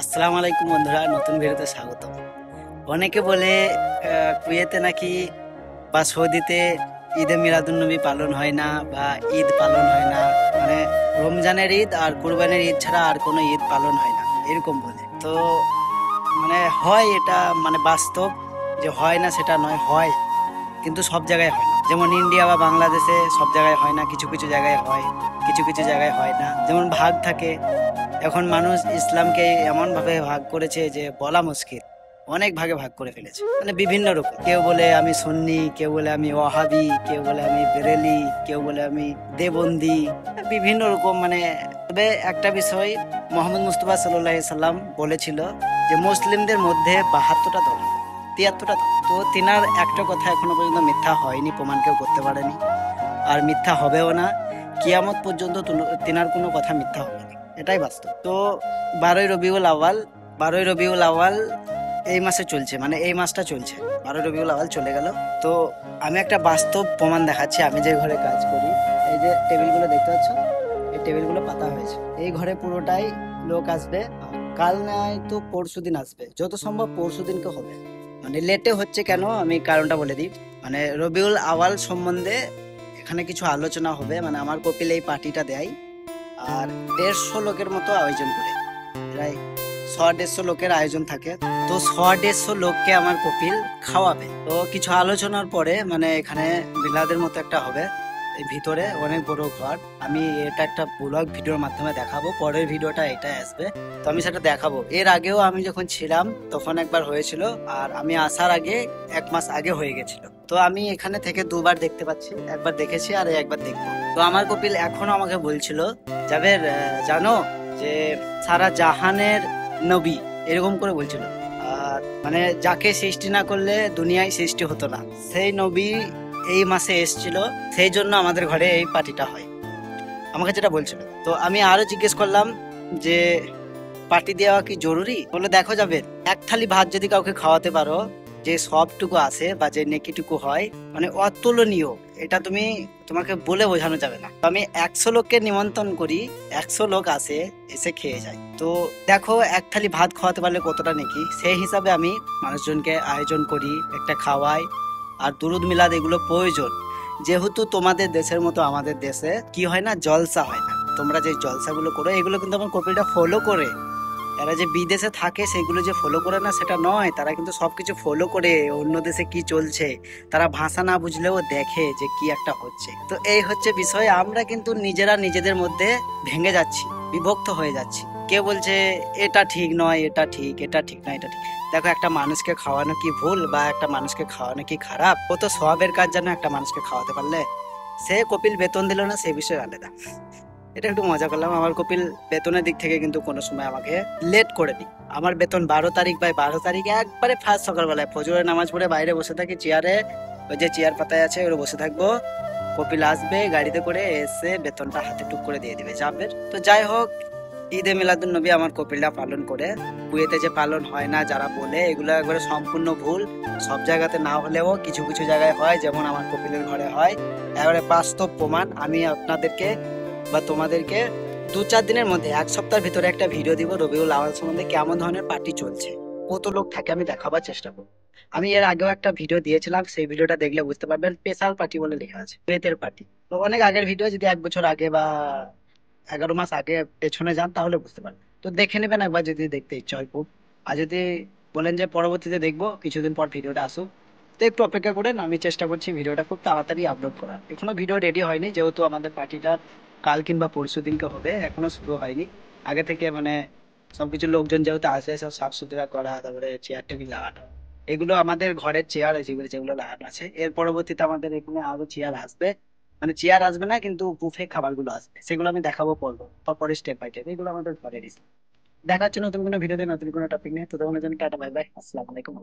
আসসালামু আলাইকুম বন্ধুরা, নতুন ভিডিওতে স্বাগত। অনেকে বলে কুয়েতে নাকি বা সৌদিতে ঈদে মিলাদুন্নবী পালন হয় না বা ঈদ পালন হয় না, মানে রমজানের ঈদ আর কুরবানির ঈদ ছাড়া আর কোনো ঈদ পালন হয় না, এরকম বলে। তো মানে হয় এটা, মানে বাস্তব যে হয় না সেটা নয়, হয়, কিন্তু সব জায়গায় হয় না। যেমন ইন্ডিয়া বা বাংলাদেশে সব জায়গায় হয় না, কিছু কিছু জায়গায় হয়, কিছু কিছু জায়গায় হয় না। যেমন ভাগ থাকে, এখন মানুষ ইসলামকে এমন ভাবে ভাগ করেছে যে বলা মুশকিল। অনেক ভাগে ভাগ করে ফেলেছে, মানে বিভিন্ন রকম। কেউ বলে আমি সুন্নি, কেউ বলে আমি ওয়াহাবি, কেউ বলে আমি বেরেলি, কেউ বলে আমি দেবন্দি, বিভিন্ন রকম। মানে তবে একটা বিষয়, মোহাম্মদ মুস্তফা সাল্লাল্লাহু আলাইহি সাল্লাম বলেছিল যে মুসলিমদের মধ্যে 72টা দল, 73টা দল। তো তিনার একটা কথা এখনো পর্যন্ত মিথ্যা হয়নি, প্রমাণ কেউ করতে পারেনি, আর মিথ্যা হবেও না। কিয়ামত পর্যন্ত তিনার কোনো কথা মিথ্যা হবে না, এটাই বাস্তব। তো 12ই রবিউল আউয়াল, 12ই রবিউল আউয়াল এই মাসে চলছে, মানে এই মাসটা চলছে, 12ই রবিউল আউয়াল চলে গেল। তো আমি একটা বাস্তব প্রমাণ দেখাচ্ছি। আমি যে ঘরে কাজ করি, এই যে টেবিলগুলো দেখতে পাচ্ছ, এই টেবিলগুলো পাতা হয়েছে। এই ঘরে পুরোটাই লোক আসবে, কাল নয় তো পরশু দিন আসবে, যত সম্ভব পরশু দিনকে হবে। মানে লেটে হচ্ছে কেন, আমি কারণটা বলে দিই। মানে রবিউল আওয়াল সম্বন্ধে এখানে কিছু আলোচনা হবে। মানে আমার কপিল এই পার্টিটা দেয়, আর 150 লোকের মতো আয়োজন করে, প্রায় 100-150 লোকের আয়োজন থাকে। তো 100-150 লোককে আমার কপিল খাওয়াবে। তো কিছু আলোচনার পরে মানে এখানে বিলাদের মতো একটা হবে, এই ভিতরে অনেক বড় ঘর। আমি এটা একটা ব্লগ ভিডিওর মাধ্যমে দেখাবো, পরের ভিডিওটা এটা আসবে, তো আমি সেটা দেখাবো। এর আগেও আমি যখন ছিলাম তখন একবার হয়েছিল, আর আমি আসার আগে 1 মাস আগে হয়ে গেছিল। তো আমি এখানে থেকে দুবার দেখতে পাচ্ছি, একবার দেখেছি আর একবার দেখবো। তো আমার কপিল এখনো আমাকে বলছিল, জাবের জানো যে সারা জাহানের নবী, এরকম করে বলছিল। আর মানে যাকে সৃষ্টি না করলে দুনিয়ায় সৃষ্টি হতো না, সেই নবী এই মাসে এসেছিল, সেই জন্য আমাদের ঘরে এই পার্টিটা হয়, আমাকে যেটা বলছিল। তো আমি আরো জিজ্ঞেস করলাম যে পার্টি দেওয়া কি জরুরি? বলে দেখো যাবে, এক থালি ভাত যদি কাউকে খাওয়াতে পারো, যে সবটুকু আছে বা যে নেকিটুকু হয়, মানে অতুলনীয়। এটা তোমাকে বলে বোঝানো যাবে না। তো আমি 100 লোককে নিমন্ত্রণ করি, 100 লোক আসে, এসে খেয়ে যায়। তো দেখো এক থালি ভাত খাওয়াতে পারলে কতটা নেকি, সেই হিসাবে আমি মানুষজনকে আয়োজন করি, একটা খাওয়াই। আর দুরুদ মিলাদ এগুলো প্রয়োজন, যেহেতু তোমাদের দেশের মতো আমাদের দেশে কি হয় না, জলসা হয় না। তোমরা যে জলসাগুলো করো এগুলো কিন্তু আমার কপিলটা ফলো করে। এরা যে বিদেশে থাকে সেগুলো যে ফলো করে না সেটা নয়, তারা কিন্তু সবকিছু ফলো করে। অন্য দেশে কি চলছে তারা ভাষা না বুঝলেও দেখে যে কি একটা হচ্ছে। তো এই হচ্ছে বিষয়, আমরা কিন্তু নিজেরা নিজেদের মধ্যে ভেঙে যাচ্ছি, বিভক্ত হয়ে যাচ্ছি। কেউ বলছে এটা ঠিক নয়, এটা ঠিক, এটা ঠিক নয়, এটা ঠিক। দেখো, একটা মানুষকে খাওয়ানো কি ভুল বা একটা মানুষকে খাওয়ানো কি খারাপ? ও তো সবের কাজ জানো, একটা মানুষকে খাওয়াতে পারলে। সে কপিল বেতন দিল না, সে বিষয় আলাদা। এটা একটু মজা করলাম। আমার কপিল বেতনের দিক থেকে কিন্তু কোনো সময় আমাকে লেট করে নি। আমার বেতন 12 তারিখ, বাই 12 তারিখে একবারে ফার্স্ট সকালবেলায় ফজরের নামাজ পড়ে বাইরে বসে থাকি চেয়ারে, ওই যে চেয়ার পাতায় আছে ওরা বসে থাকবো। কপিল আসবে গাড়িতে করে, এসে বেতনটা হাতে টুক করে দিয়ে দিবে, যাবে। তো যাই হোক, ঈদে মিলাদুন নবী আমার কপিলরা পালন করে। কুয়েতে যে পালন হয় না যারা বলে, এগুলো একবারে সম্পূর্ণ ভুল। সব জায়গাতে না হলেও কিছু কিছু জায়গায় হয়, যেমন আমার কপিলের ঘরে হয়। এবারে বাস্তব প্রমাণ আমি আপনাদেরকে বা তোমাদেরকে 2-4 দিনের মধ্যে, 1 সপ্তাহের ভিতরে একটা ভিডিও দিব রবিউল আওয়াল সম্বন্ধে, কেমন ধরনের পার্টি চলছে, কত লোক থাকে, আমি দেখাবার চেষ্টা করবো। আমি এর আগেও একটা ভিডিও দিয়েছিলাম, সেই ভিডিওটা দেখলে বুঝতে পারবেন, স্পেশাল পার্টি বলে লেখা আছে, বেতের পার্টি। তো অনেক আগের ভিডিও, যদি 1 বছর আগে বা 11 মাস আগে পেছনে যান তাহলে বুঝতে পারবেন। তো দেখে নেবেন একবার যদি দেখতে ইচ্ছা হয় খুব। আর যদি বলেন যে পরবর্তীতে দেখবো, কিছুদিন পর ভিডিওটা আসুক, তো একটু অপেক্ষা করেন। আমি চেষ্টা করছি ভিডিওটা খুব তাড়াতাড়ি আপলোড করার। এখনো ভিডিও রেডি হয়নি, যেহেতু আমাদের পার্টিটা কাল কিংবা পরশু দিনকে হবে, এখনো শুরু হয়নি। আগে থেকে মানে সবকিছু লোকজন যেহেতু আসে, সব সাফ সুতরা করা, তারপরে চেয়ার টেবিল লাগানো, এগুলো আমাদের ঘরের চেয়ার যেগুলো যেগুলো লাগানো আছে। এর পরবর্তীতে আমাদের এখানে আরো চেয়ার আসবে, মানে চেয়ার আসবে না কিন্তু বুফে খাবার গুলো আসবে, সেগুলো আমি দেখাবো পর্ব পরে, স্টেপ বাই স্টেপ। এগুলো আমাদের ঘরের। দেখা হচ্ছে নতুন কোনো ভিডিওতে, নতুন কোনো টপিক নিয়ে। তো তখন টাটা, বাই বাই, আসসালামু আলাইকুম।